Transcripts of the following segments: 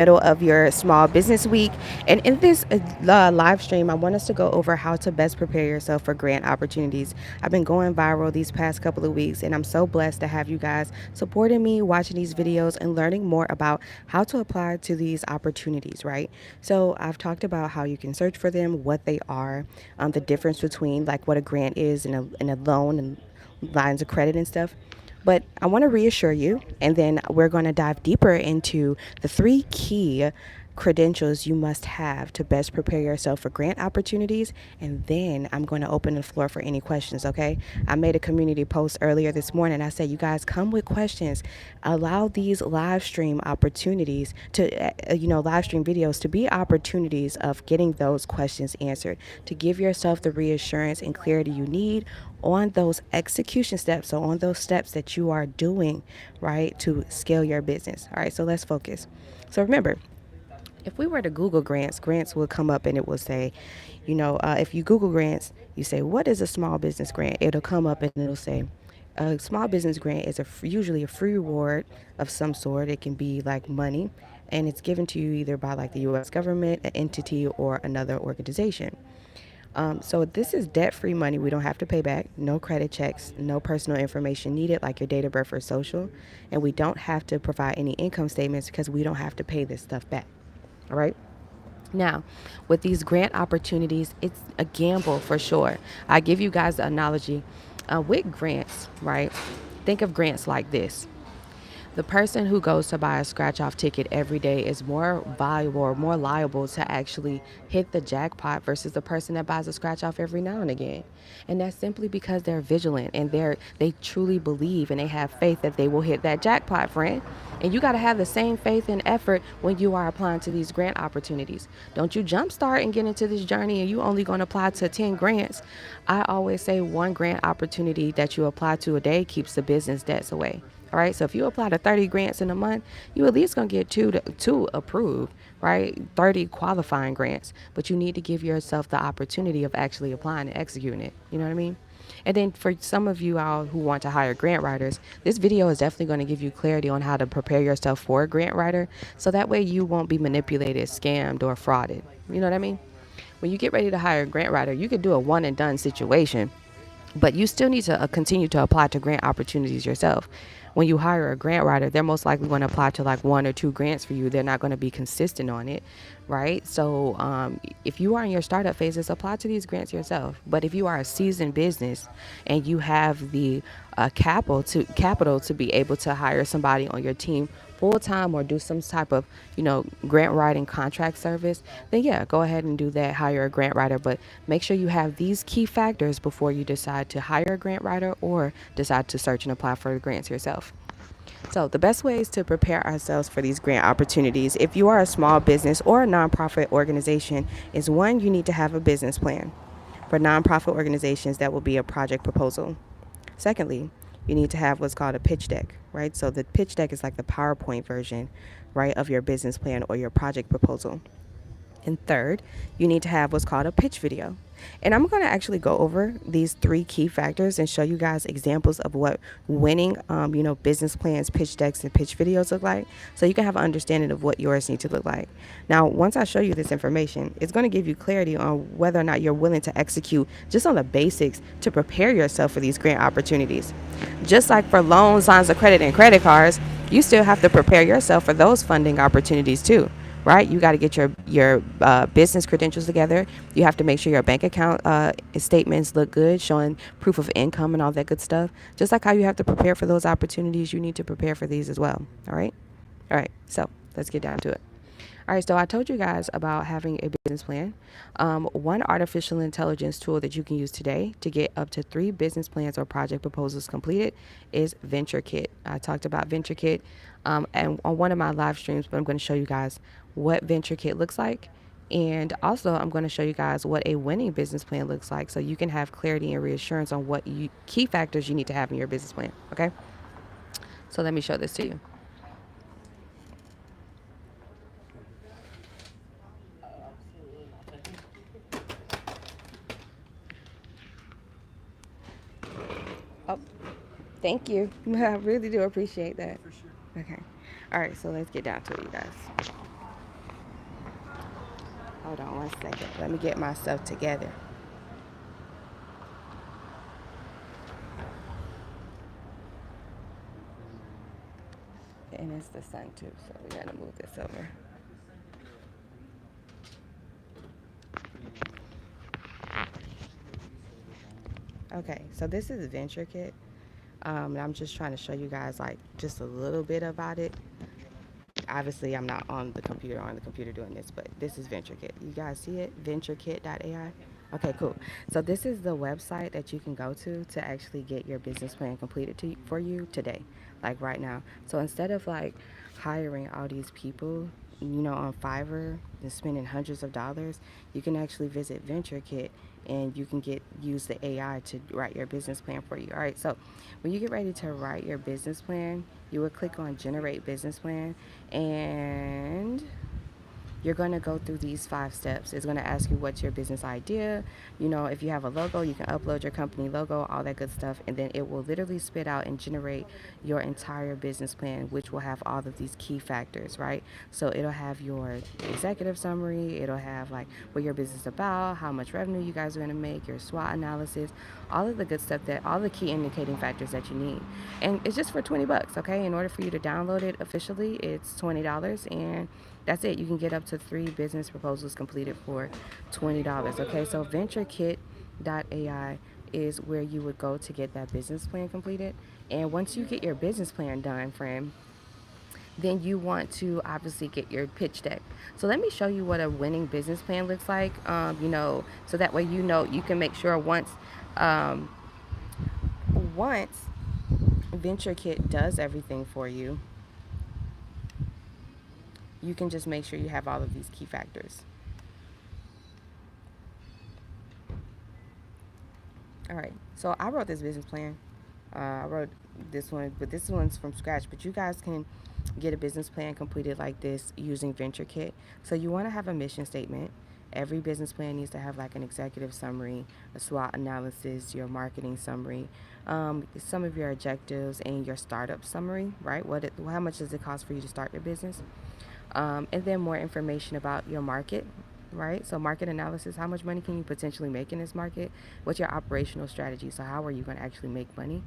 middle of your small business week. And in this live stream, I want us to go over how to best prepare yourself for grant opportunities. I've been going viral these past couple of weeks, and I'm so blessed to have you guys supporting me, watching these videos, and learning more about how to apply to these opportunities, right? So I've talked about how you can search for them, what they are, the difference between like what a grant is and a loan and lines of credit and stuff. But I want to reassure you, and then we're going to dive deeper into the three key credentials you must have to best prepare yourself for grant opportunities. And then I'm going to open the floor for any questions, okay? I made a community post earlier this morning. I said, you guys come with questions. Allow these live stream opportunities to, live stream videos to be opportunities of getting those questions answered, to give yourself the reassurance and clarity you need on those execution steps, so on those steps that you are doing, right, to scale your business. All right, so let's focus. So remember, if we were to Google grants, grants will come up and it will say, if you Google grants, you say, what is a small business grant? It'll come up and it'll say, a small business grant is usually a free reward of some sort. It can be like money, and it's given to you either by like the U.S. government, an entity, or another organization. So this is debt-free money. We don't have to pay back. No credit checks, no personal information needed like your date of birth or social. And we don't have to provide any income statements because we don't have to pay this stuff back. All right. Now, with these grant opportunities, it's a gamble for sure. I give you guys the analogy with grants, right? Think of grants like this. The person who goes to buy a scratch off ticket every day is more valuable or more liable to actually hit the jackpot versus the person that buys a scratch off every now and again. And that's simply because they're vigilant and they truly believe and they have faith that they will hit that jackpot, friend. And you got to have the same faith and effort when you are applying to these grant opportunities. Don't you jumpstart and get into this journey and you only going to apply to 10 grants. I always say one grant opportunity that you apply to a day keeps the business debts away. All right. So if you apply to 30 grants in a month, you at least going to get two approved, right? 30 qualifying grants, but you need to give yourself the opportunity of actually applying and executing it. You know what I mean? And then for some of you all who want to hire grant writers, this video is definitely going to give you clarity on how to prepare yourself for a grant writer. So that way you won't be manipulated, scammed, or frauded. You know what I mean? When you get ready to hire a grant writer, you could do a one and done situation, but you still need to continue to apply to grant opportunities yourself. When you hire a grant writer, they're most likely going to apply to like one or two grants for you. They're not going to be consistent on it, right? So if you are in your startup phases, apply to these grants yourself. But if you are a seasoned business and you have the capital to be able to hire somebody on your team full time or do some type of, grant writing contract service, then yeah, go ahead and do that. Hire a grant writer, but make sure you have these key factors before you decide to hire a grant writer or decide to search and apply for the grants yourself. So the best ways to prepare ourselves for these grant opportunities, if you are a small business or a nonprofit organization, is one, you need to have a business plan. For nonprofit organizations, that will be a project proposal. Secondly, you need to have what's called a pitch deck, right? So the pitch deck is like the PowerPoint version, right, of your business plan or your project proposal. And third, you need to have what's called a pitch video. And I'm going to actually go over these three key factors and show you guys examples of what winning, business plans, pitch decks, and pitch videos look like, so you can have an understanding of what yours need to look like. Now, once I show you this information, it's going to give you clarity on whether or not you're willing to execute just on the basics to prepare yourself for these grant opportunities. Just like for loans, lines of credit, and credit cards, you still have to prepare yourself for those funding opportunities too. Right? You got to get your business credentials together. You have to make sure your bank account statements look good, showing proof of income and all that good stuff. Just like how you have to prepare for those opportunities, you need to prepare for these as well. All right? All right. So let's get down to it. All right, so I told you guys about having a business plan. One artificial intelligence tool that you can use today to get up to 3 business plans or project proposals completed is VentureKit. I talked about VentureKit and on one of my live streams, but I'm going to show you guys what VentureKit looks like. And also, I'm going to show you guys what a winning business plan looks like so you can have clarity and reassurance on what key factors you need to have in your business plan, okay? So let me show this to you. Oh, thank you. I really do appreciate that. Okay. All right, so let's get down to it, you guys. Hold on 1 second. Let me get myself together. And it's the sun too, so we gotta move this over. Okay, so this is Venture Kit. And I'm just trying to show you guys like just a little bit about it. Obviously, I'm not on the computer doing this, but this is VentureKit. You guys see it? VentureKit.ai. Okay, cool. So this is the website that you can go to actually get your business plan completed for you today, like right now. So instead of like hiring all these people, on Fiverr and spending hundreds of dollars, you can actually visit VentureKit and you can use the AI to write your business plan for you. All right, so when you get ready to write your business plan, you will click on Generate Business Plan, and you're going to go through these 5 steps. It's going to ask you what's your business idea. If you have a logo, you can upload your company logo, all that good stuff, and then it will literally spit out and generate your entire business plan, which will have all of these key factors, right? So it'll have your executive summary, it'll have like what your business is about, how much revenue you guys are going to make, your SWOT analysis, all of the good stuff, that all the key indicating factors that you need. And it's just for 20 bucks, okay? In order for you to download it officially, it's $20, and that's it. You can get up to 3 business proposals completed for $20. Okay, so VentureKit.ai is where you would go to get that business plan completed. And once you get your business plan done, friend, then you want to obviously get your pitch deck. So let me show you what a winning business plan looks like. So that way you can make sure um, once VentureKit does everything for you, you can just make sure you have all of these key factors. All right, so I wrote this business plan. I wrote this one, but this one's from scratch. But you guys can get a business plan completed like this using VentureKit. So you want to have a mission statement. Every business plan needs to have like an executive summary, a SWOT analysis, your marketing summary, some of your objectives, and your startup summary, right? How much does it cost for you to start your business? And then more information about your market, right? So market analysis, how much money can you potentially make in this market? What's your operational strategy? So how are you going to actually make money?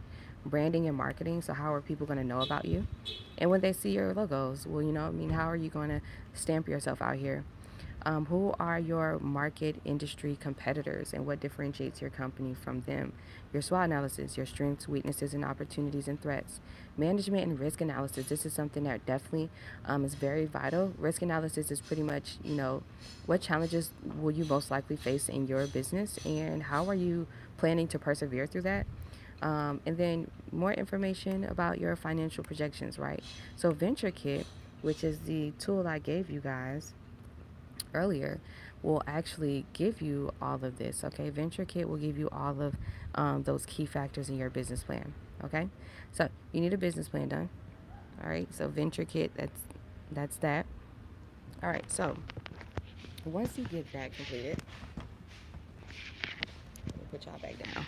Branding and marketing, so how are people going to know about you? And when they see your logos, well, how are you going to stamp yourself out here? Who are your market industry competitors and what differentiates your company from them? Your SWOT analysis, your strengths, weaknesses, and opportunities and threats. Management and risk analysis. This is something that definitely is very vital. Risk analysis is pretty much, what challenges will you most likely face in your business and how are you planning to persevere through that? And then more information about your financial projections, right? So VentureKit, which is the tool I gave you guys earlier, will actually give you all of this. Okay, VentureKit will give you all of those key factors in your business plan. Okay, so you need a business plan done. All right, so VentureKit, that's that. All right, so once you get that completed, let me put y'all back down.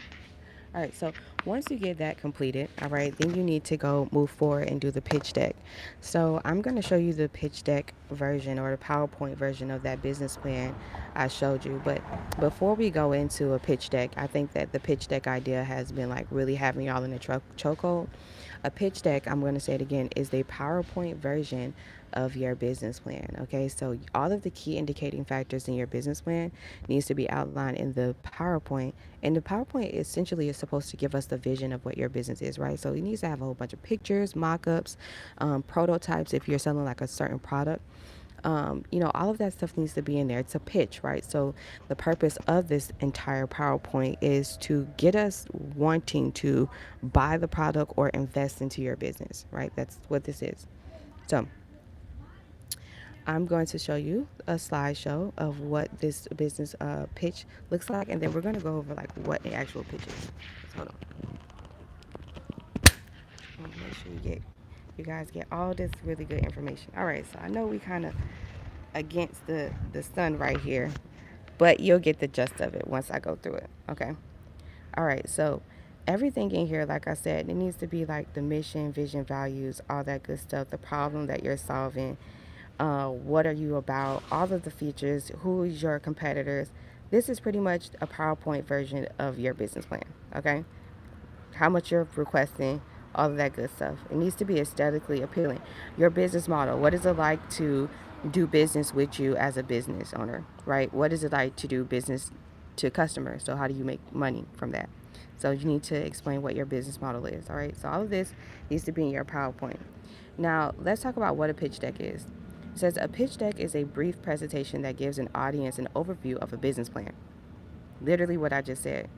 All right, so once you get that completed, all right, then you need to go move forward and do the pitch deck. So I'm going to show you the pitch deck version or the PowerPoint version of that business plan I showed you. But before we go into a pitch deck, I think that the pitch deck idea has been like really having y'all in a chokehold. A pitch deck, I'm going to say it again, is the PowerPoint version of your business plan. Okay, so all of the key indicating factors in your business plan needs to be outlined in the PowerPoint, and the PowerPoint essentially is supposed to give us the vision of what your business is, right? So it needs to have a whole bunch of pictures, mock-ups, prototypes if you're selling like a certain product. All of that stuff needs to be in there. It's a pitch, right? So the purpose of this entire PowerPoint is to get us wanting to buy the product or invest into your business, right? That's what this is. So I'm going to show you a slideshow of what this business pitch looks like, and then we're going to go over like what the actual pitch is. So hold on. Make sure you guys get all this really good information. All right, so I know we kind of against the sun right here, but you'll get the gist of it once I go through it. Okay. All right, so everything in here, like I said, it needs to be like the mission, vision, values, all that good stuff, the problem that you're solving, what are you about, all of the features, who is your competitors. This is pretty much a PowerPoint version of your business plan, okay? How much you're requesting, all of that good stuff. It needs to be aesthetically appealing. Your business model, what is it like to do business with you as a business owner, right? What is it like to do business to customers? So how do you make money from that? So you need to explain what your business model is, all right? So all of this needs to be in your PowerPoint. Now, let's talk about what a pitch deck is. It says a pitch deck is a brief presentation that gives an audience an overview of a business plan. Literally what I just said,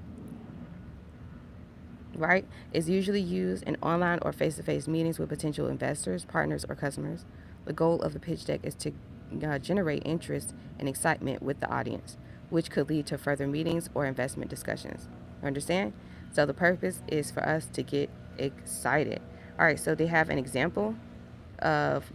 right? Is usually used in online or face-to-face meetings with potential investors, partners, or customers. The goal of the pitch deck is to generate interest and excitement with the audience, which could lead to further meetings or investment discussions. Understand? So the purpose is for us to get excited. All right, so they have an example of,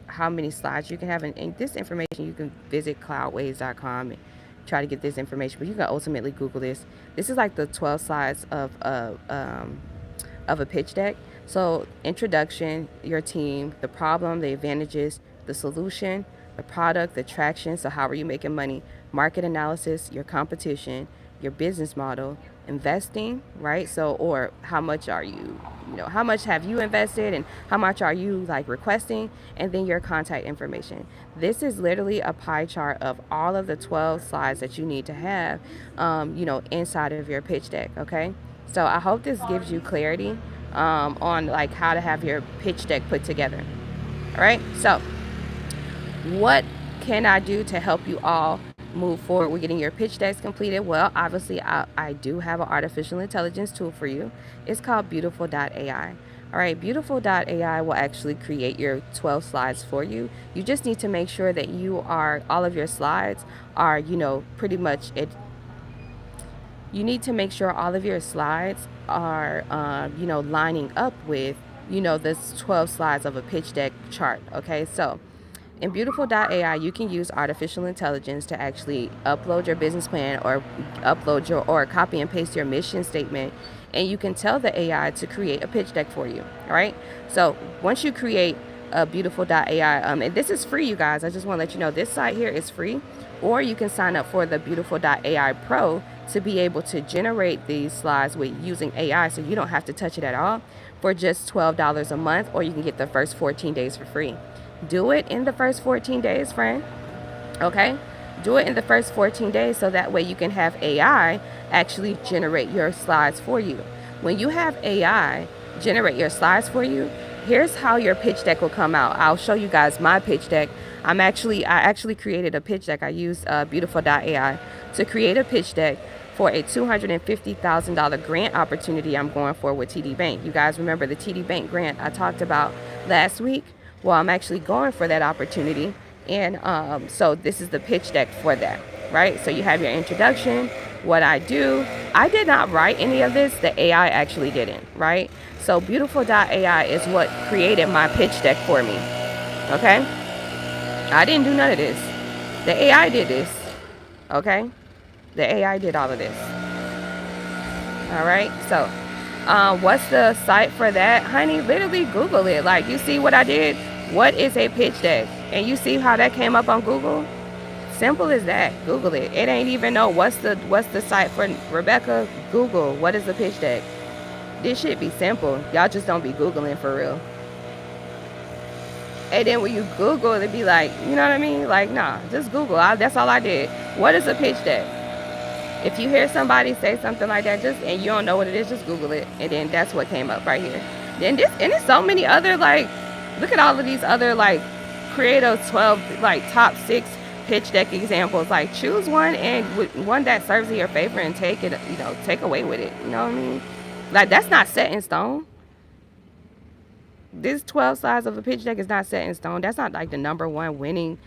how many slides you can have. And this information, you can visit cloudways.com and try to get this information, but you can ultimately Google this. This is like the 12 slides of a pitch deck. So introduction, your team, the problem, the advantages, the solution, the product, the traction. So how are you making money? Market analysis, your competition, your business model, investing, right? So, or how much are you, how much have you invested and how much are you like requesting? And then your contact information. This is literally a pie chart of all of the 12 slides that you need to have, inside of your pitch deck. Okay. So I hope this gives you clarity on like how to have your pitch deck put together. All right. So what can I do to help you all move forward with getting your pitch decks completed? Well, obviously, I do have an artificial intelligence tool for you. It's called Beautiful.ai. All right, Beautiful.ai will actually create your 12 slides for you. You just need to make sure that all of your slides are, pretty much it. You need to make sure all of your slides are, lining up with, this 12 slides of a pitch deck chart. Okay, so in Beautiful.ai, you can use artificial intelligence to actually upload your business plan or or copy and paste your mission statement, and you can tell the AI to create a pitch deck for you. All right. So once you create a Beautiful.ai, and this is free, you guys. I just want to let you know this site here is free, or you can sign up for the Beautiful.ai Pro to be able to generate these slides with using AI, so you don't have to touch it at all, for just $12 a month, or you can get the first 14 days for free. Do it in the first 14 days, friend. Okay? Do it in the first 14 days so that way you can have AI actually generate your slides for you. When you have AI generate your slides for you, here's how your pitch deck will come out. I'll show you guys my pitch deck. I actually created a pitch deck. I used Beautiful.ai to create a pitch deck for a $250,000 grant opportunity I'm going for with TD Bank. You guys remember the TD Bank grant I talked about last week? Well, I'm actually going for that opportunity, and so this is the pitch deck for that, right? So you have your introduction, what I do. I did not write any of this. The AI actually didn't, right? So Beautiful.ai is what created my pitch deck for me, okay? I didn't do none of this. The AI did this, okay? The AI did all of this. All right, so what's the site for that, honey? Literally Google it. Like, you see what I did? What is a pitch deck? And you see how that came up on Google? Simple as that. Google it. It ain't even know what's the site for Rebecca. Google what is the pitch deck. This should be simple. Y'all just don't be Googling for real. And then when you Google, it'd be like, you know what I mean? Like, nah, just Google. That's all I did. What is a pitch deck? If you hear somebody say something like that, and you don't know what it is, just Google it. And then that's what came up right here. Then there's so many other, like, look at all of these other, like, creative 12, like, top 6 pitch deck examples. Like, choose one, and one that serves in your favor, and take away with it. You know what I mean? Like, that's not set in stone. This 12 slides of a pitch deck is not set in stone. That's not like the number one winning,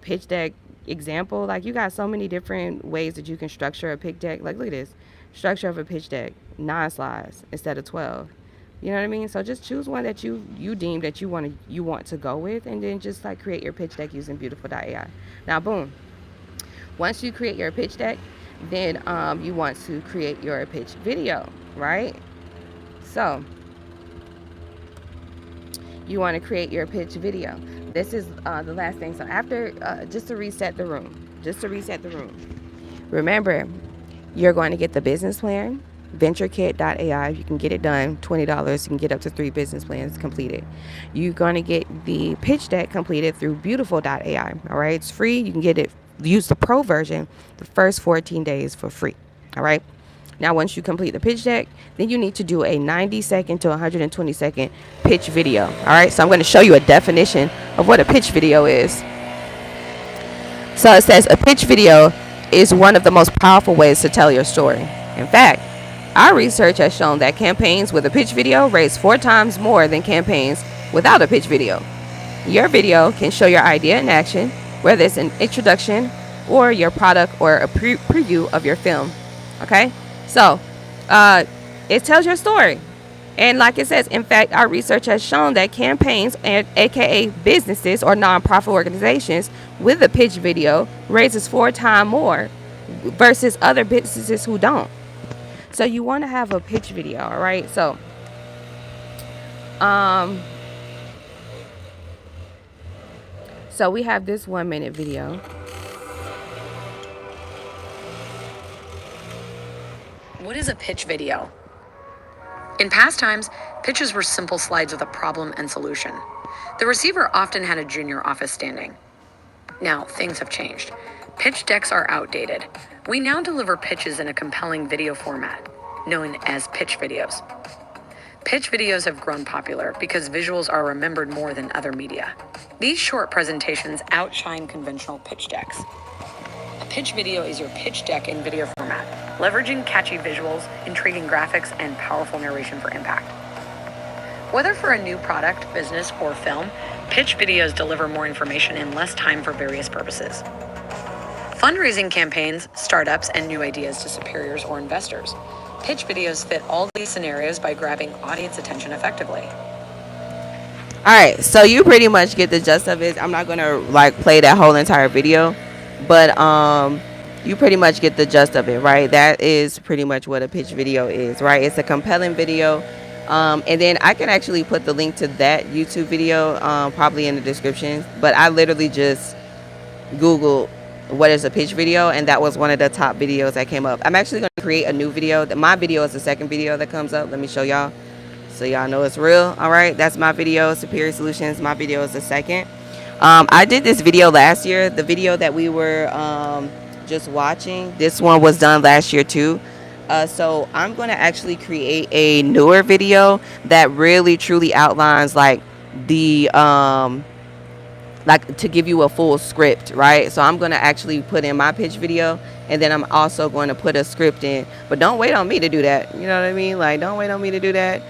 pitch deck example. Like, you got so many different ways that you can structure a pitch deck. Like, look at this structure of a pitch deck, 9 slides instead of 12. You know what I mean? So just choose one that you deem that you want to go with, and then just like create your pitch deck using Beautiful.ai. Now, boom. Once you create your pitch deck, then you want to create your pitch video, right? So you want to create your pitch video. this is the last thing. So after, just to reset the room, remember, you're going to get the business plan, VentureKit.ai. You can get it done, $20. You can get up to 3 business plans completed. You're going to get the pitch deck completed through Beautiful.ai. All right, it's free. You can get it, use the pro version the first 14 days for free. All right. Now, once you complete the pitch deck, then you need to do a 90-second to 120-second pitch video. All right, so I'm going to show you a definition of what a pitch video is. So it says a pitch video is one of the most powerful ways to tell your story. In fact, our research has shown that campaigns with a pitch video raise 4 times more than campaigns without a pitch video. Your video can show your idea in action, whether it's an introduction or your product or a preview of your film. Okay? So, it tells your story. And like it says, in fact, our research has shown that campaigns, and aka businesses or nonprofit organizations with a pitch video raises 4 times more versus other businesses who don't. So you want to have a pitch video, all right? So, so we have this 1-minute video. What is a pitch video? In past times, pitches were simple slides with a problem and solution. The receiver often had a junior office standing. Now, things have changed. Pitch decks are outdated. We now deliver pitches in a compelling video format, known as pitch videos. Pitch videos have grown popular because visuals are remembered more than other media. These short presentations outshine conventional pitch decks. A pitch video is your pitch deck in video format, leveraging catchy visuals, intriguing graphics, and powerful narration for impact. Whether for a new product, business, or film, pitch videos deliver more information in less time for various purposes. Fundraising campaigns, startups, and new ideas to superiors or investors. Pitch videos fit all these scenarios by grabbing audience attention effectively. All right, so you pretty much get the gist of it. I'm not gonna like play that whole entire video, but you pretty much get the gist of it, right? That is pretty much what a pitch video is, right? It's a compelling video. And then I can actually put the link to that YouTube video probably in the description. But I literally just Googled what is a pitch video, and that was one of the top videos that came up. I'm actually going to create a new video. My video is the second video that comes up. Let me show y'all so y'all know it's real. All right, that's my video, Superior Solutions. My video is the second. I did this video last year. The video that we were just watching, this one was done last year too. So I'm going to actually create a newer video that really truly outlines like the like to give you a full script, right? So I'm going to actually put in my pitch video, and then I'm also going to put a script in. But don't wait on me to do that. You know what I mean? Like, don't wait on me to do that.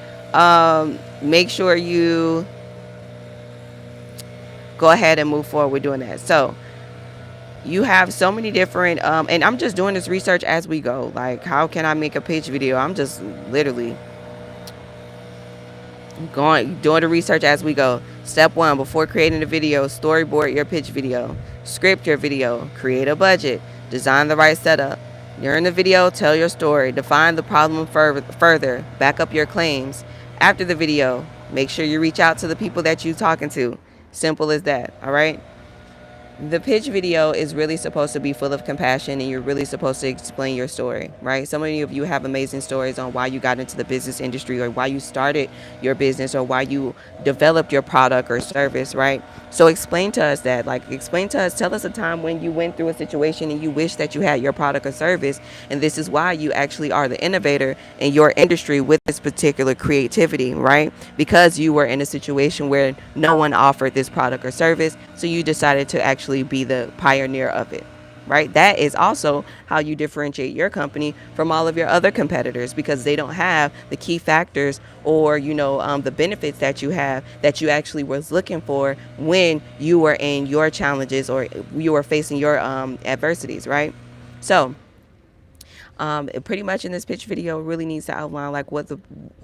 Make sure you go ahead and move forward with doing that. So you have so many different and I'm just doing this research as we go. Like, how can I make a pitch video? I'm just literally doing the research as we go. Step 1, before creating a video, storyboard your pitch video, script your video, create a budget, design the right setup. During the video, tell your story, define the problem further, back up your claims. After the video, make sure you reach out to the people that you're talking to. Simple as that, all right? The pitch video is really supposed to be full of compassion, and you're really supposed to explain your story, right? So many of you have amazing stories on why you got into the business industry, or why you started your business, or why you developed your product or service, right? So explain to us that, like, explain to us, tell us a time when you went through a situation and you wish that you had your product or service, and this is why you actually are the innovator in your industry with this particular creativity, right? Because you were in a situation where no one offered this product or service, so you decided to actually be the pioneer of it, right? That is also how you differentiate your company from all of your other competitors, because they don't have the key factors or, you know, the benefits that you have that you actually was looking for when you were in your challenges or you were facing your adversities, right? So pretty much in this pitch video really needs to outline like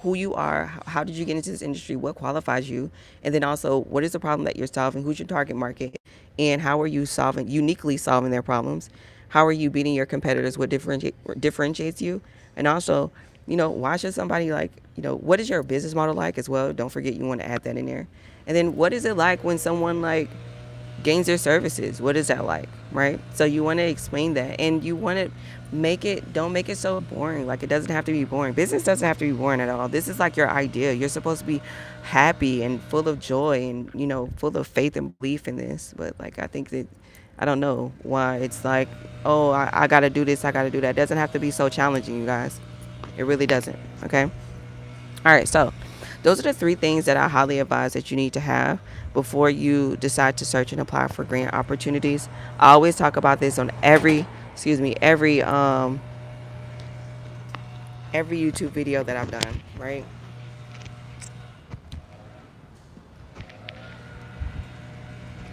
who you are, how did you get into this industry, what qualifies you, and then also what is the problem that you're solving, who's your target market, and how are you uniquely solving their problems, how are you beating your competitors, what differentiates you, and also Why should somebody like, what is your business model like as well? Don't forget you want to add that in there. And then what is it like when someone like gains their services? What is that like, right? So you want to explain that, and you want to don't make it so boring. Like, it doesn't have to be boring. Business doesn't have to be boring at all. This is like your idea. You're supposed to be happy and full of joy and, full of faith and belief in this. But like, I think that, I don't know why it's like, oh, I got to do this, I got to do that. It doesn't have to be so challenging, you guys. It really doesn't. Okay. All right. So those are the three things that I highly advise that you need to have before you decide to search and apply for grant opportunities. I always talk about this on every YouTube video that I've done, right?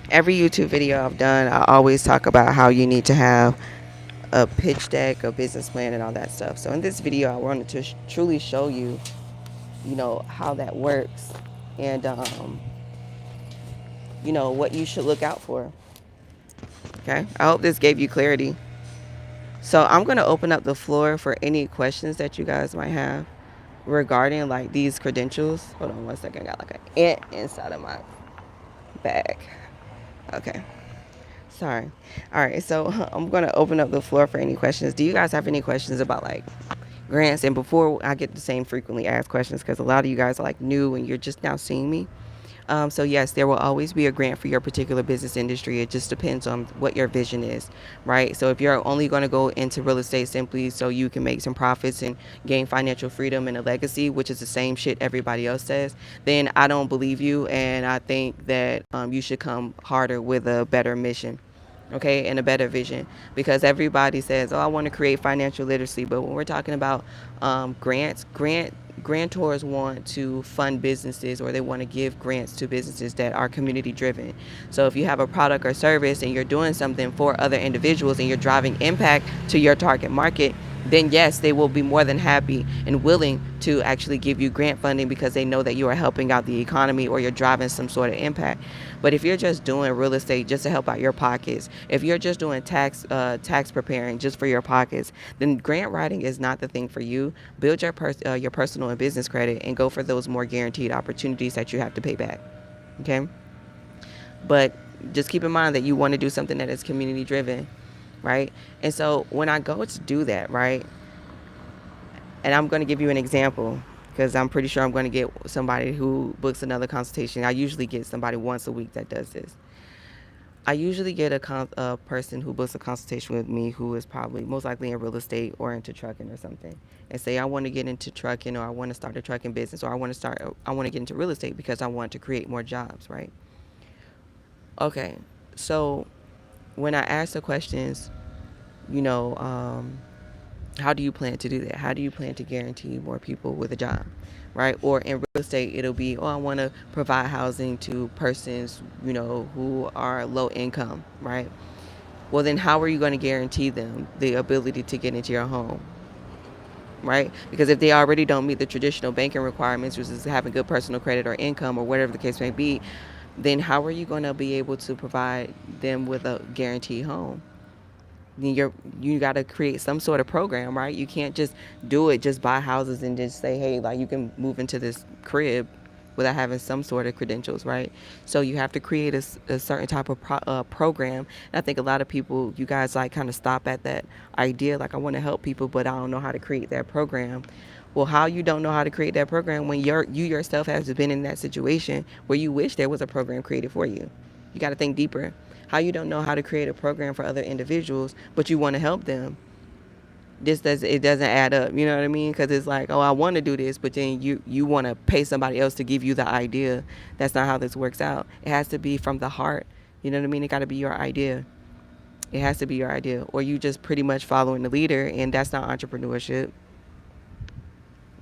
Every YouTube video I've done, I always talk about how you need to have a pitch deck, a business plan, and all that stuff. So in this video, I wanted to truly show you, how that works, and what you should look out for. Okay, I hope this gave you clarity. So I'm going to open up the floor for any questions that you guys might have regarding like these credentials. Hold on 1 second. I got like an ant inside of my bag. Okay. Sorry. All right. So I'm going to open up the floor for any questions. Do you guys have any questions about like grants? And before I get the same frequently asked questions, because a lot of you guys are like new and you're just now seeing me. So yes, there will always be a grant for your particular business industry. It just depends on what your vision is, right? So if you're only going to go into real estate simply so you can make some profits and gain financial freedom and a legacy, which is the same shit everybody else says, then I don't believe you. And I think that you should come harder with a better mission. Okay, and a better vision, because everybody says, oh, I want to create financial literacy, but when we're talking about grantors want to fund businesses, or they want to give grants to businesses that are community driven. So if you have a product or service and you're doing something for other individuals and you're driving impact to your target market, then yes, they will be more than happy and willing to actually give you grant funding, because they know that you are helping out the economy or you're driving some sort of impact. But if you're just doing real estate just to help out your pockets, if you're just doing tax preparing just for your pockets, then grant writing is not the thing for you. Build your personal and business credit and go for those more guaranteed opportunities that you have to pay back. Okay? But just keep in mind that you want to do something that is community driven, right? And so when I go to do that, right, and I'm going to give you an example, because I'm pretty sure I'm going to get somebody who books another consultation. I usually get somebody once a week that does this. I usually get a person who books a consultation with me who is probably most likely in real estate or into trucking or something, and say, I want to get into trucking, or I want to start a trucking business, or I want to get into real estate because I want to create more jobs, right? Okay, so when I ask the questions, how do you plan to do that? How do you plan to guarantee more people with a job, right? Or in real estate, it'll be, I want to provide housing to persons, who are low income, right? Well, then how are you going to guarantee them the ability to get into your home, right? Because if they already don't meet the traditional banking requirements, which is having good personal credit or income or whatever the case may be, then how are you going to be able to provide them with a guaranteed home? You got to create some sort of program, right? You can't just do it, just buy houses and just say, hey, like, you can move into this crib without having some sort of credentials, right? So you have to create a certain type of program. And I think a lot of people, you guys like kind of stop at that idea, like, I want to help people, but I don't know how to create that program. Well, how you don't know how to create that program when you yourself has been in that situation where you wish there was a program created for you? You got to think deeper. How you don't know how to create a program for other individuals, but you want to help them? It doesn't add up. You know what I mean? Because it's like, oh, I want to do this, but then you want to pay somebody else to give you the idea. That's not how this works out. It has to be from the heart. You know what I mean? It got to be your idea. It has to be your idea, or you just pretty much following the leader, and that's not entrepreneurship.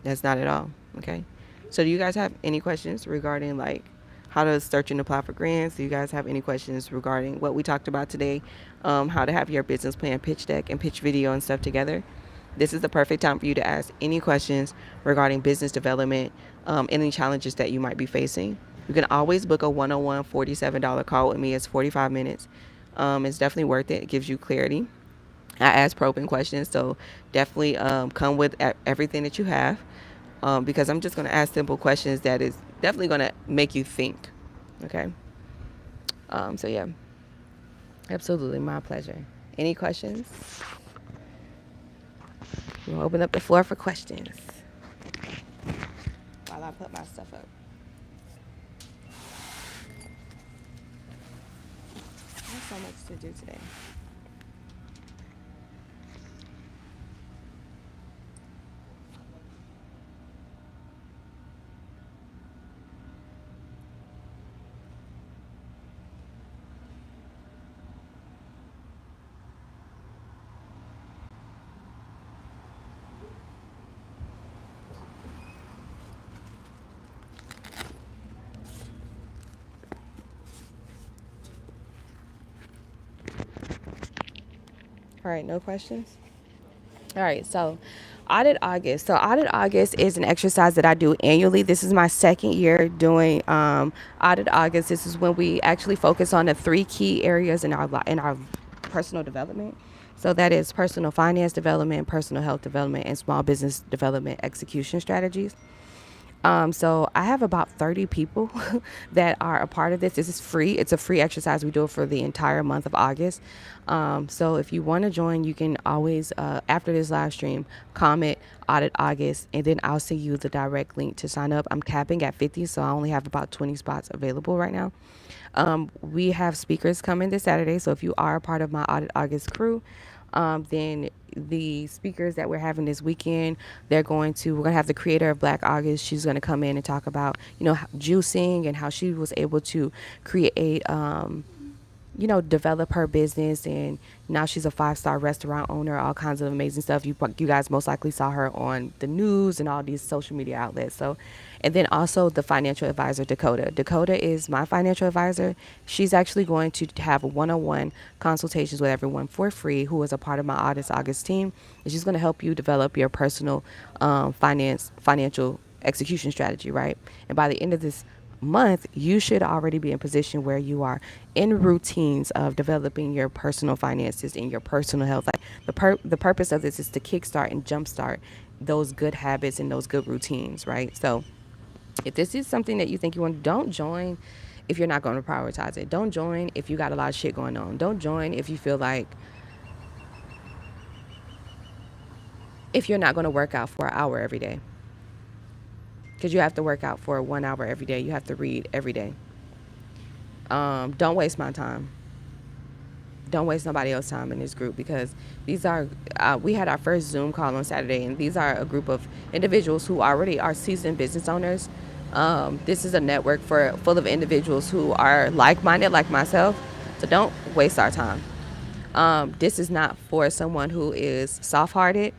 That's not at all. Okay. So do you guys have any questions regarding like how to search and apply for grants? Do you guys have any questions regarding what we talked about today? How to have your business plan, pitch deck, and pitch video and stuff together? This is the perfect time for you to ask any questions regarding business development, any challenges that you might be facing. You can always book a one-on-one $47 call with me. It's 45 minutes. It's definitely worth it. It gives you clarity. I ask probing questions, so definitely come with everything that you have, because I'm just going to ask simple questions that is definitely going to make you think. Okay. So yeah, absolutely my pleasure. Any questions? We'll open up the floor for questions while I put my stuff up. There's so much to do today. All right, no questions? All right, so Audit August. So Audit August is an exercise that I do annually. This is my second year doing Audit August. This is when we actually focus on the three key areas in our personal development. So that is personal finance development, personal health development, and small business development execution strategies. So I have about 30 people that are a part of this. This is free. It's a free exercise. We do it for the entire month of August. So if you want to join, you can always, after this live stream, comment Audit August, and then I'll send you the direct link to sign up. I'm capping at 50, so I only have about 20 spots available right now. We have speakers coming this Saturday. So if you are a part of my Audit August crew, then the speakers that we're having this weekend, we're going to have the creator of Black August. She's going to come in and talk about, juicing and how she was able to create, develop her business, and now she's a 5-star restaurant owner, all kinds of amazing stuff. You guys most likely saw her on the news and all these social media outlets. So, and then also the financial advisor, Dakota. Dakota is my financial advisor. She's actually going to have one-on-one consultations with everyone for free who is a part of my Audit August team. And she's going to help you develop your personal financial execution strategy, right? And by the end of this month, you should already be in position where you are in routines of developing your personal finances and your personal health. Like the purpose of this is to kickstart and jumpstart those good habits and those good routines, right? So if this is something that you think you want, don't join if you're not going to prioritize it. Don't join if you got a lot of shit going on. Don't join if you feel like, if you're not going to work out for an hour every day, because you have to work out for 1 hour every day. You have to read every day. Don't waste my time. Don't waste nobody else's time in this group, because these are, we had our first Zoom call on Saturday, and these are a group of individuals who already are seasoned business owners. This is a network full of individuals who are like-minded like myself, so don't waste our time. This is not for someone who is soft-hearted.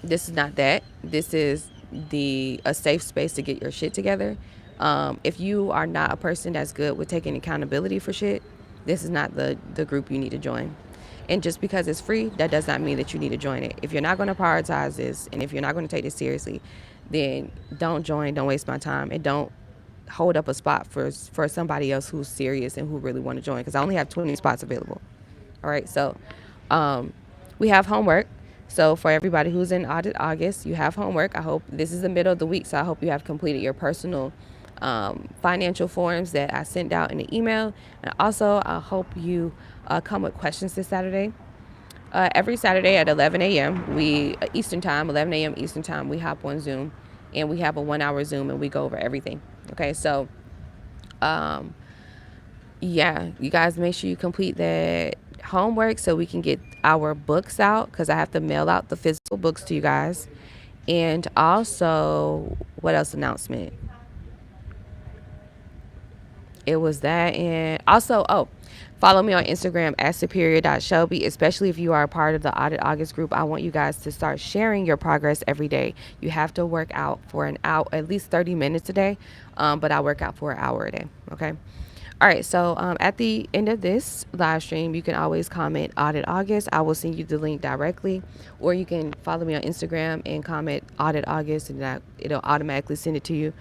This is not that. This is a safe space to get your shit together. If you are not a person that's good with taking accountability for shit, this is not the group you need to join. And just because it's free, that does not mean that you need to join it. If you're not going to prioritize this, and if you're not going to take this seriously, then don't join. Don't waste my time, and don't hold up a spot for somebody else who's serious and who really want to join, because I only have 20 spots available. All right, so we have homework. So for everybody who's in Audit August, you have homework. I hope this is the middle of the week, so I hope you have completed your personal financial forms that I sent out in the email. And also, I hope you come with questions this Saturday. Every Saturday at 11 a.m. Eastern time, 11 a.m. Eastern time, we hop on Zoom, and we have a 1-hour Zoom, and we go over everything. Okay, so yeah, you guys make sure you complete that homework so we can get our books out, because I have to mail out the physical books to you guys. And also, what else announcement? It was that. And also, follow me on Instagram at superior.shelby, especially if you are a part of the Audit August group. I want you guys to start sharing your progress every day. You have to work out for an hour, at least 30 minutes a day, but I work out for an hour a day, okay? All right, so at the end of this live stream, you can always comment Audit August. I will send you the link directly, or you can follow me on Instagram and comment Audit August, and it'll automatically send it to you.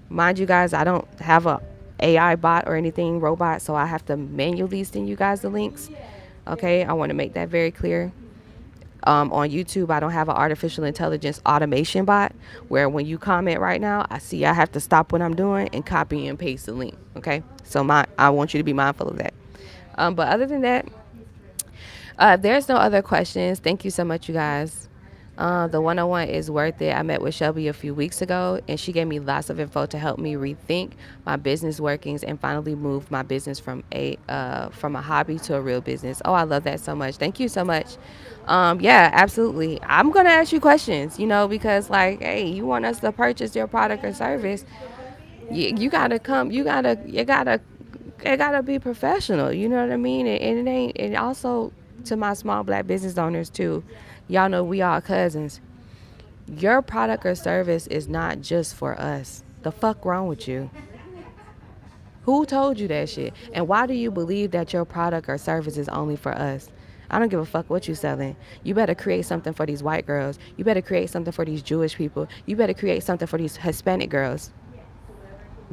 Mind you guys, I don't have a AI bot or anything, robot, so I have to manually send you guys the links. Okay, I want to make that very clear. On YouTube, I don't have an artificial intelligence automation bot where when you comment right now, I have to stop what I'm doing and copy and paste the link. Okay, so I want you to be mindful of that. But other than that, there's no other questions. Thank you so much, you guys. The 101 is worth it. I met with Shelby a few weeks ago, and she gave me lots of info to help me rethink my business workings and finally move my business from a hobby to a real business. Oh, I love that so much. Thank you so much. Yeah, absolutely. I'm gonna ask you questions, because like, hey, you want us to purchase your product or service, you gotta come. It gotta be professional. You know what I mean? And it ain't. And also to my small black business owners too, y'all know we all cousins. Your product or service is not just for us. The fuck wrong with you? Who told you that shit? And why do you believe that your product or service is only for us? I don't give a fuck what you selling. You better create something for these white girls. You better create something for these Jewish people. You better create something for these Hispanic girls.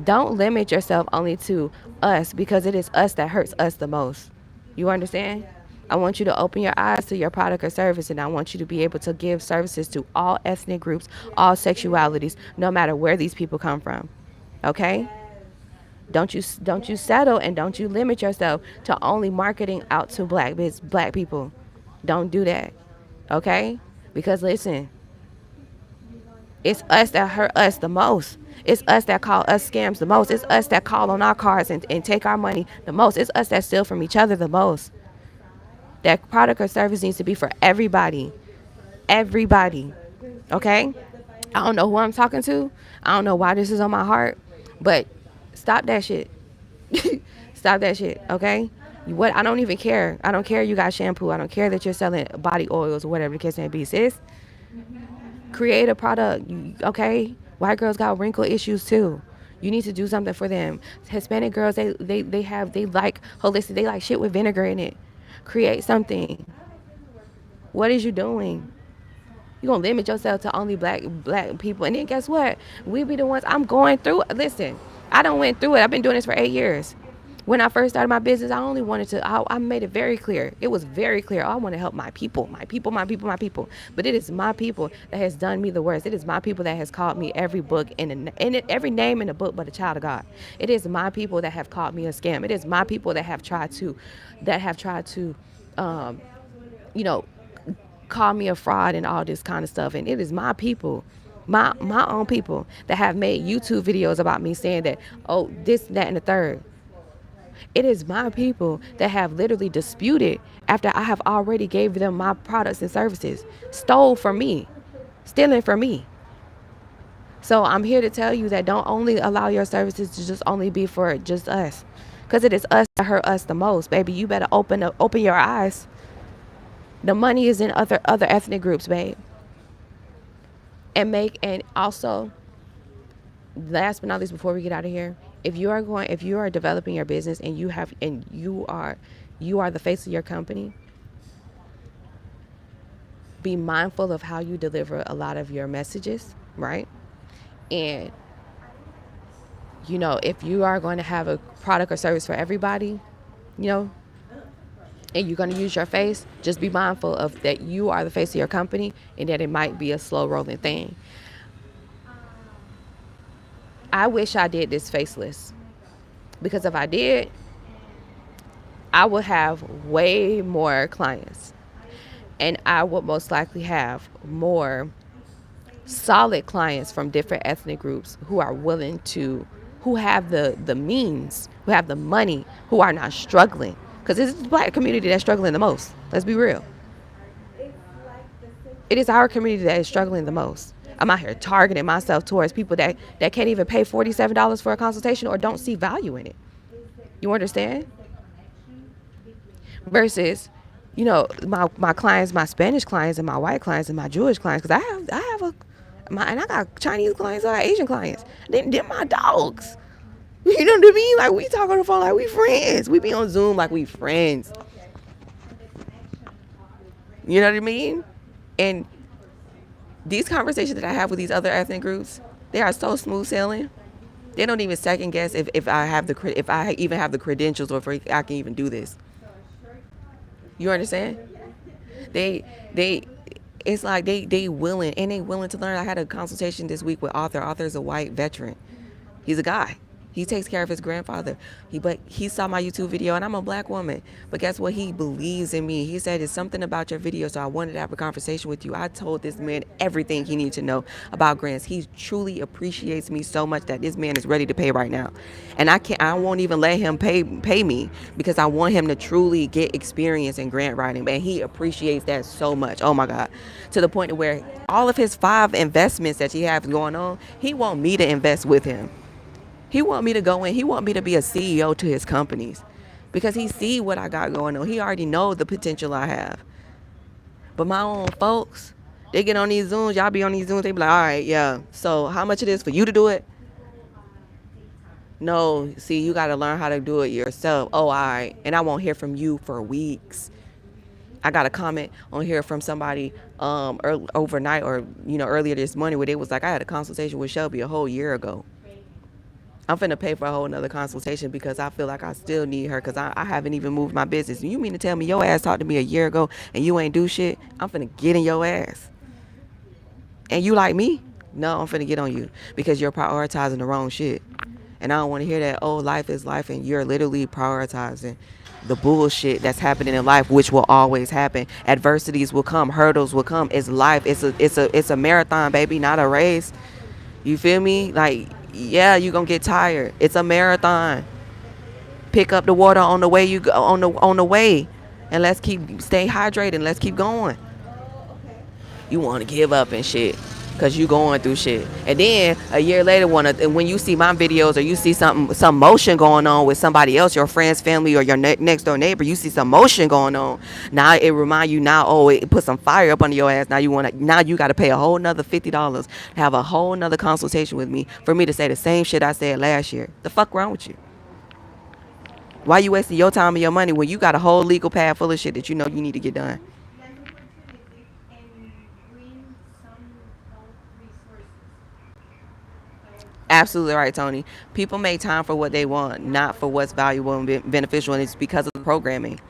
Don't limit yourself only to us because it is us that hurts us the most. You understand? I want you to open your eyes to your product or service, and I want you to be able to give services to all ethnic groups, all sexualities, no matter where these people come from. Okay? Don't you settle and don't you limit yourself to only marketing out to black people. Don't do that. Okay? Because listen, it's us that hurt us the most. It's us that call us scams the most. It's us that call on our cards and take our money the most. It's us that steal from each other the most. That product or service needs to be for everybody. Everybody. Okay? I don't know who I'm talking to. I don't know why this is on my heart. But stop that shit. Stop that shit, okay? What I don't even care. I don't care you got shampoo. I don't care that you're selling body oils or whatever the case may be. Sis, create a product, okay? White girls got wrinkle issues too. You need to do something for them. Hispanic girls, they like holistic. They like shit with vinegar in it. Create something. What is you doing? You gonna limit yourself to only black people, and then guess what? We be the ones. I'm going through it. Listen, I don't went through it. I've been doing this for 8 years. When I first started my business, I only wanted to. I made it very clear. It was very clear. I want to help my people, my people, my people, my people. But it is my people that has done me the worst. It is my people that has called me every book every name in the book, but a child of God. It is my people that have called me a scam. It is my people that have tried to, um, you know, call me a fraud and all this kind of stuff. And it is my people, my own people that have made YouTube videos about me saying that, oh, this, that, and the third. It is my people that have literally disputed after I have already gave them my products and services, stole from me, stealing from me. So I'm here to tell you that don't only allow your services to just only be for just us, because it is us that hurt us the most, baby. You better open your eyes. The money is in other ethnic groups, babe. And also, last but not least, before we get out of here, if you are developing your business and you are the face of your company, be mindful of how you deliver a lot of your messages, right? And if you are going to have a product or service for everybody, and you're going to use your face, just be mindful of that you are the face of your company and that it might be a slow rolling thing. I wish I did this faceless, because if I did, I would have way more clients, and I would most likely have more solid clients from different ethnic groups who are willing to, who have the means, who have the money, who are not struggling. Because it's the black community that's struggling the most. Let's be real. It is our community that is struggling the most. I'm out here targeting myself towards people that can't even pay $47 for a consultation or don't see value in it. You understand? Versus, my clients, my Spanish clients and my white clients and my Jewish clients, because and I got Chinese clients, I got Asian clients. They're my dogs. You know what I mean? Like, we talk on the phone like we friends. We be on Zoom like we friends. You know what I mean? And these conversations that I have with these other ethnic groups, they are so smooth sailing. They don't even second guess if I even have the credentials or if I can even do this. You understand? They they it's like they willing and they willing to learn. I had a consultation this week with Arthur. Arthur's a white veteran. He's a guy. He takes care of his grandfather. But he saw my YouTube video, and I'm a black woman. But guess what? He believes in me. He said it's something about your video, so I wanted to have a conversation with you. I told this man everything he needs to know about grants. He truly appreciates me so much that this man is ready to pay right now, and I won't even let him pay me because I want him to truly get experience in grant writing. And he appreciates that so much. Oh my God, to the point where all of his 5 investments that he has going on, he want me to invest with him. He want me to go in. He want me to be a CEO to his companies because he see what I got going on. He already know the potential I have. But my own folks, they get on these Zooms. Y'all be on these Zooms. They be like, all right, yeah. So how much it is for you to do it? No, see, you got to learn how to do it yourself. Oh, all right. And I won't hear from you for weeks. I got a comment on here from somebody overnight or earlier this morning where they was like, I had a consultation with Shelby a whole year ago. I'm finna pay for a whole nother consultation because I feel like I still need her because I haven't even moved my business. You mean to tell me your ass talked to me a year ago and you ain't do shit? I'm finna get in your ass. And you like me? No, I'm finna get on you because you're prioritizing the wrong shit. And I don't want to hear that, oh, life is life, and you're literally prioritizing the bullshit that's happening in life, which will always happen. Adversities will come, hurdles will come. It's life. It's a marathon, baby, not a race. You feel me? Like, yeah, you gonna get tired. It's a marathon. Pick up the water on the way you go on the way, and let's stay hydrated. Let's keep going. You want to give up and shit because you going through shit, and then a year later, when you see my videos or you see some motion going on with somebody else, your friends, family, or your next door neighbor, you see some motion going on. Now it remind you now. Oh, it put some fire up under your ass. Now you got to pay a whole nother $50 to have a whole nother consultation with me for me to say the same shit I said last year. The fuck wrong with you? Why you wasting your time and your money when you got a whole legal pad full of shit that you know you need to get done? Absolutely right, Tony. People make time for what they want, not for what's valuable and beneficial, and it's because of the programming.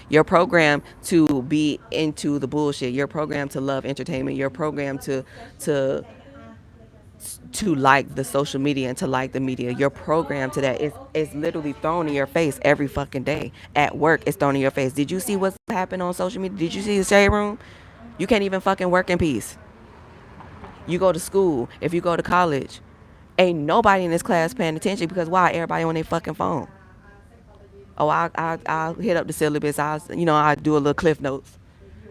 You're programmed to be into the bullshit. You're programmed to love entertainment. You're programmed to to like the social media and to like the media. You're programmed to that. It's literally thrown in your face every fucking day. At work, it's thrown in your face. Did you see what's happened on social media? Did you see the shade room? You can't even fucking work in peace. You go to school, if you go to college, ain't nobody in this class paying attention because why? Everybody on their fucking phone. Oh, I'll hit up the syllabus. I do a little cliff notes.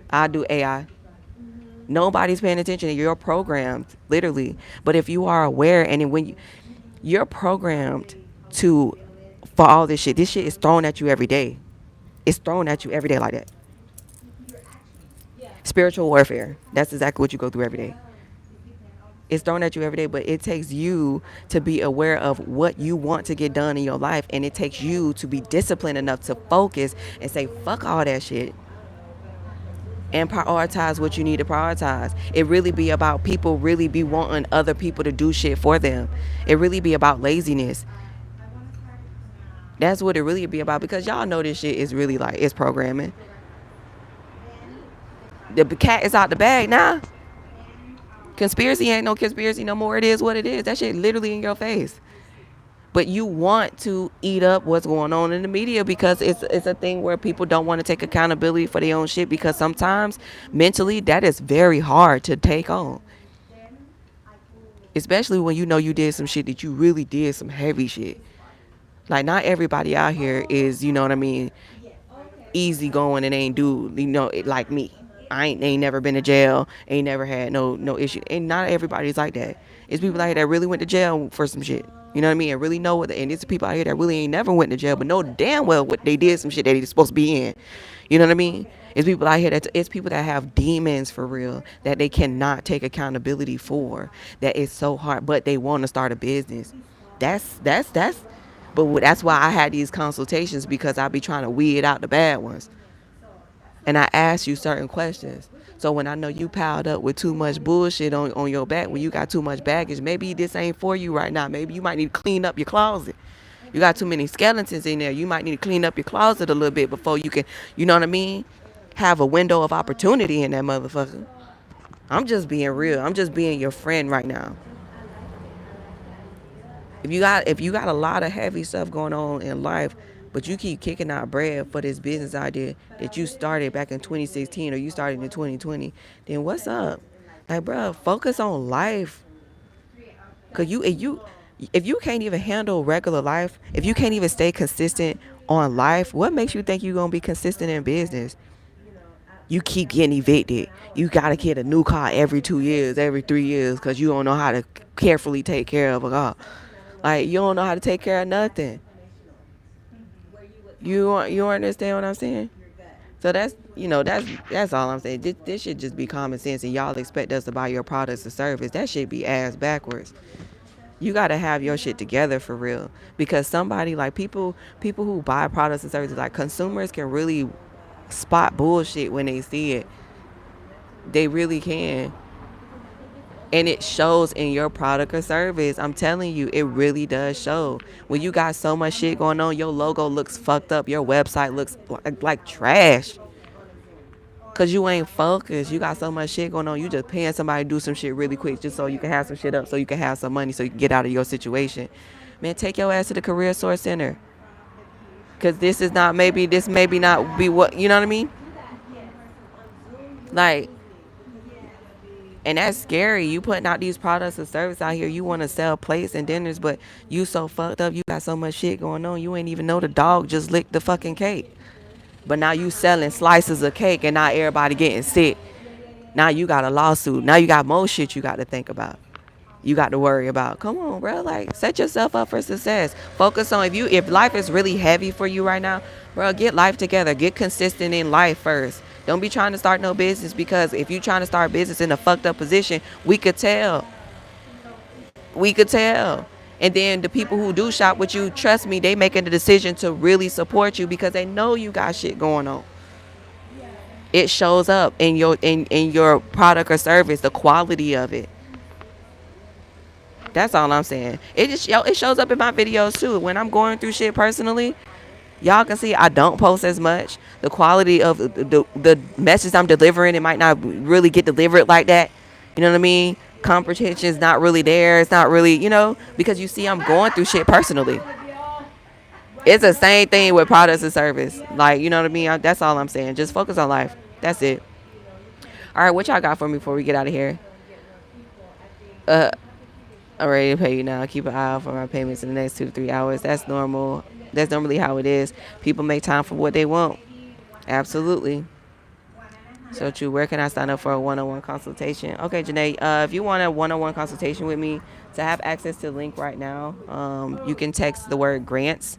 I do AI. Nobody's paying attention. You're programmed, literally. But if you are aware, and when you're programmed to for all this shit is thrown at you every day. It's thrown at you every day like that. Spiritual warfare. That's exactly what you go through every day. It's thrown at you every day, but it takes you to be aware of what you want to get done in your life, and it takes you to be disciplined enough to focus and say, fuck all that shit, and prioritize what you need to prioritize. It really be about people really be wanting other people to do shit for them. It really be about laziness. That's what it really be about, because y'all know this shit is really like, it's programming. The cat is out the bag now. Conspiracy ain't no conspiracy no more. It is what it is. That shit literally in your face. But you want to eat up what's going on in the media because it's a thing where people don't want to take accountability for their own shit, because sometimes mentally that is very hard to take on. Especially when you know you did some shit that you really did some heavy shit. Like, not everybody out here is, you know what I mean, easy going and ain't do, like me. I ain't never been to jail, ain't never had no issue. And not everybody's like that. It's people out here that really went to jail for some shit. You know what I mean? And really know what, and it's people out here that really ain't never went to jail, but know damn well what they did some shit that they supposed to be in. You know what I mean? It's people out here it's people that have demons for real that they cannot take accountability for. That is so hard, but they want to start a business. That's but that's why I had these consultations, because I be trying to weed out the bad ones. And I ask you certain questions. So when I know you piled up with too much bullshit on your back, when you got too much baggage, maybe this ain't for you right now. Maybe you might need to clean up your closet. You got too many skeletons in there. You might need to clean up your closet a little bit before you can, you know what I mean? have a window of opportunity in that motherfucker. I'm just being real. I'm just being your friend right now. If you got a lot of heavy stuff going on in life, but you keep kicking out bread for this business idea that you started back in 2016 or you started in 2020, then what's up? Like, bro, focus on life. Cause if you can't even handle regular life, if you can't even stay consistent on life, what makes you think you're gonna be consistent in business? You keep getting evicted. You gotta get a new car every 2 years, every 3 years, because you don't know how to carefully take care of a car. Like, you don't know how to take care of nothing. You understand what I'm saying? So that's all I'm saying. This should just be common sense, and y'all expect us to buy your products or service. That should be ass backwards. You gotta have your shit together for real, because somebody like people who buy products and services, like consumers, can really spot bullshit when they see it. They really can. And it shows in your product or service. I'm telling you, it really does show. When you got so much shit going on, your logo looks fucked up, your website looks like trash. Cause you ain't focused. You got so much shit going on. You just paying somebody to do some shit really quick just so you can have some shit up, so you can have some money, so you can get out of your situation. Man, take your ass to the Career Source Center. Cause this maybe not be what, you know what I mean? Like, and that's scary. You putting out these products and services out here. You want to sell plates and dinners, but you so fucked up. You got so much shit going on. You ain't even know the dog just licked the fucking cake. But now you selling slices of cake, and now everybody getting sick. Now you got a lawsuit. Now you got more shit you got to think about. You got to worry about. Come on, bro. Like, set yourself up for success. Focus on, if life is really heavy for you right now, bro, get life together. Get consistent in life first. Don't be trying to start no business, because if you trying to start business in a fucked up position, we could tell. We could tell. And then the people who do shop with you, trust me, they making the decision to really support you because they know you got shit going on. It shows up in your product or service, the quality of it. That's all I'm saying. It shows up in my videos too. When I'm going through shit personally, y'all can see I don't post as much. The quality of the message I'm delivering, it might not really get delivered like that. You know what I mean? Comprehension is not really there. It's not really, because you see I'm going through shit personally. It's the same thing with products and service. Like, you know what I mean? That's all I'm saying. Just focus on life. That's it. All right, what y'all got for me before we get out of here? I'm ready to pay you now. Keep an eye out for my payments in the next 2 to 3 hours. That's normal. That's normally how it is. People make time for what they want. Absolutely. So true. Where can I sign up for a one-on-one consultation? Okay, Janae, if you want a one-on-one consultation with me, to have access to the link right now, you can text the word grants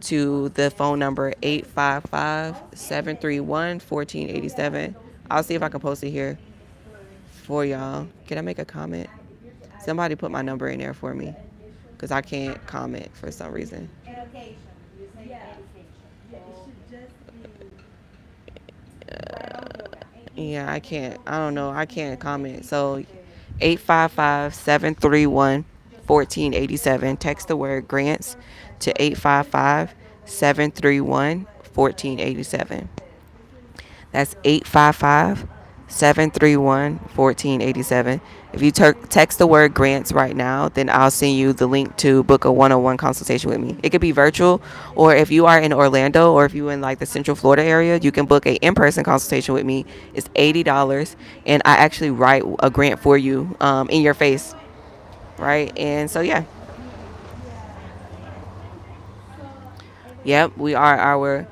to the phone number 855-731-1487. I'll see if I can post it here for y'all. Can I make a comment? Somebody put my number in there for me, because I can't comment for some reason. Yeah, I can't. I don't know. I can't comment. So 855-731-1487. Text the word grants to 855-731-1487. That's 855-731-1487. If you text the word grants right now, then I'll send you the link to book a one-on-one consultation with me. It could be virtual, or if you are in Orlando, or if you're in like the Central Florida area, you can book a in-person consultation with me. It's $80, and I actually write a grant for you in your face, right? And so, yeah. Yep, we are our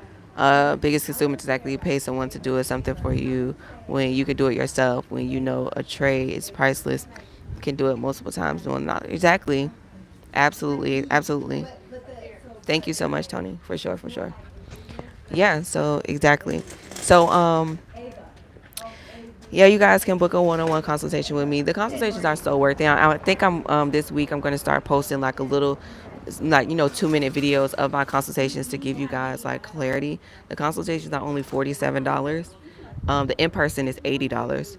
biggest consumer to exactly pay someone to do something for you when you can do it yourself. When you know a trade is priceless, you can do it multiple times. Doing not exactly, absolutely, absolutely. Thank you so much, Tony. For sure, for sure. Yeah. So exactly. So yeah, you guys can book a one-on-one consultation with me. The consultations are so worth it. I think I'm this week I'm going to start posting like a little, like, 2-minute videos of my consultations to give you guys like clarity. The consultations are only $47. The in-person is $80.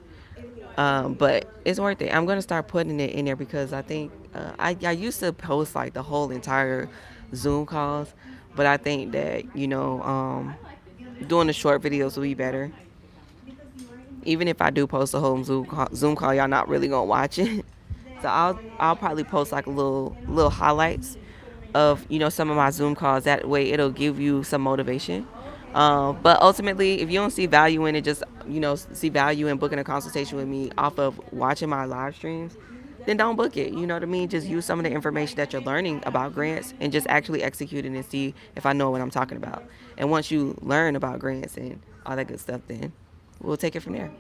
But it's worth it. I'm going to start putting it in there because I think I used to post like the whole entire Zoom calls, but I think that doing the short videos will be better. Even if I do post a whole Zoom call, y'all not really gonna watch it. So I'll probably post like a little highlights of some of my Zoom calls. That way it'll give you some motivation. But ultimately, if you don't see value in it, just see value in booking a consultation with me off of watching my live streams, then don't book it. You know what I mean? Just use some of the information that you're learning about grants and just actually execute it and see if I know what I'm talking about. And once you learn about grants and all that good stuff, then we'll take it from there.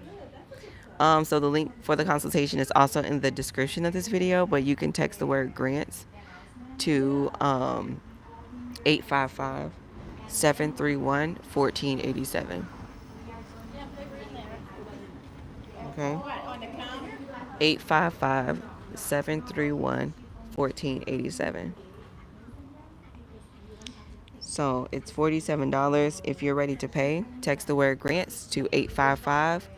So the link for the consultation is also in the description of this video, but you can text the word grants to 855 731 1487. Okay. 855 731 1487. So it's $47. If you're ready to pay, text the word grants to 855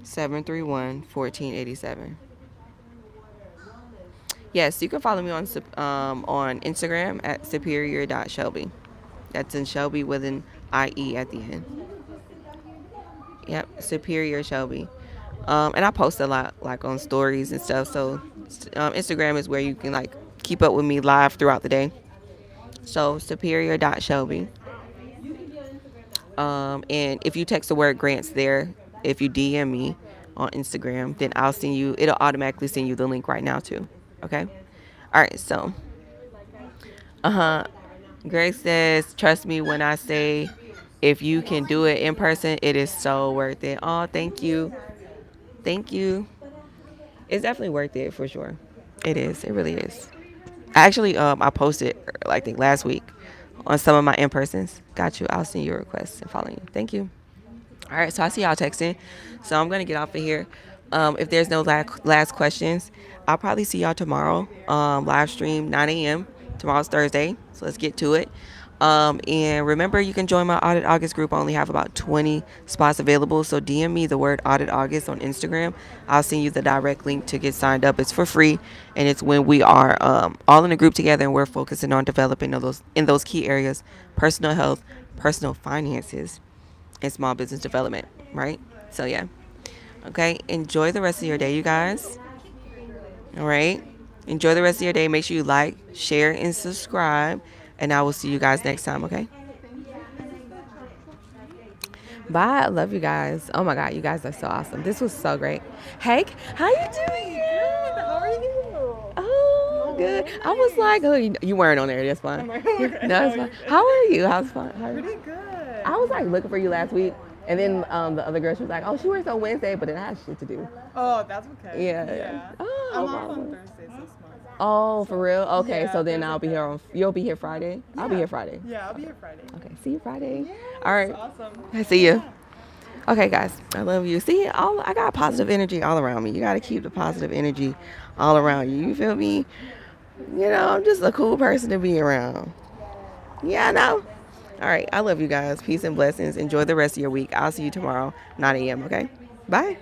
731 1487. Yes, you can follow me on Instagram at superior.shelby. That's in Shelby with an IE at the end. Yep, Superior Shelby. And I post a lot like on stories and stuff. So Instagram is where you can like keep up with me live throughout the day. So superior.shelby. And if you text the word grants there, if you DM me on Instagram, then it'll automatically send you the link right now too. Okay? All right, so Greg says, trust me when I say if you can do it in person, it is so worth it. Oh, thank you. Thank you. It's definitely worth it for sure. It is. It really is. Actually, I posted, I think last week on some of my in-persons. Got you. I'll send you a request and follow you. Thank you. All right, so I see y'all texting. So I'm going to get off of here. If there's no last questions, I'll probably see y'all tomorrow. Live stream 9 a.m. Tomorrow's Thursday, so let's get to it. And remember, you can join my Audit August group. I only have about 20 spots available, so DM me the word Audit August on Instagram. I'll send you the direct link to get signed up. It's for free, and it's when we are all in a group together and we're focusing on developing those key areas: personal health, personal finances, and small business development, right? So yeah. Okay, enjoy the rest of your day, you guys. All right, enjoy the rest of your day. Make sure you like, share, and subscribe, and I will see you guys next time. Okay, bye. I love you guys. Oh my god, you guys are so awesome. This was so great. Hey, how you doing? Good. How are you? Oh, good. I was like, oh, you weren't on there. That's fine. Okay. No, that's fine. How are you? How's fun? Pretty good. I was like looking for you last week, and then the other girl, she was like, oh, she works on Wednesday, but then I had shit to do. Oh, that's okay. Yeah. Oh, I'm no off problem. on Thursdays this month. Oh, for real? Okay, Yeah, so then that's I'll be here you'll be here Friday? I'll be here Friday. Yeah, I'll be here Friday. Okay, see you Friday. Yeah, All right. awesome. I see you. Okay, guys, I love you. See, I got positive energy all around me. You got to keep the positive energy all around you. You feel me? I'm just a cool person to be around. Yeah, I know. All right, I love you guys. Peace and blessings. Enjoy the rest of your week. I'll see you tomorrow, 9 a.m., okay? Bye.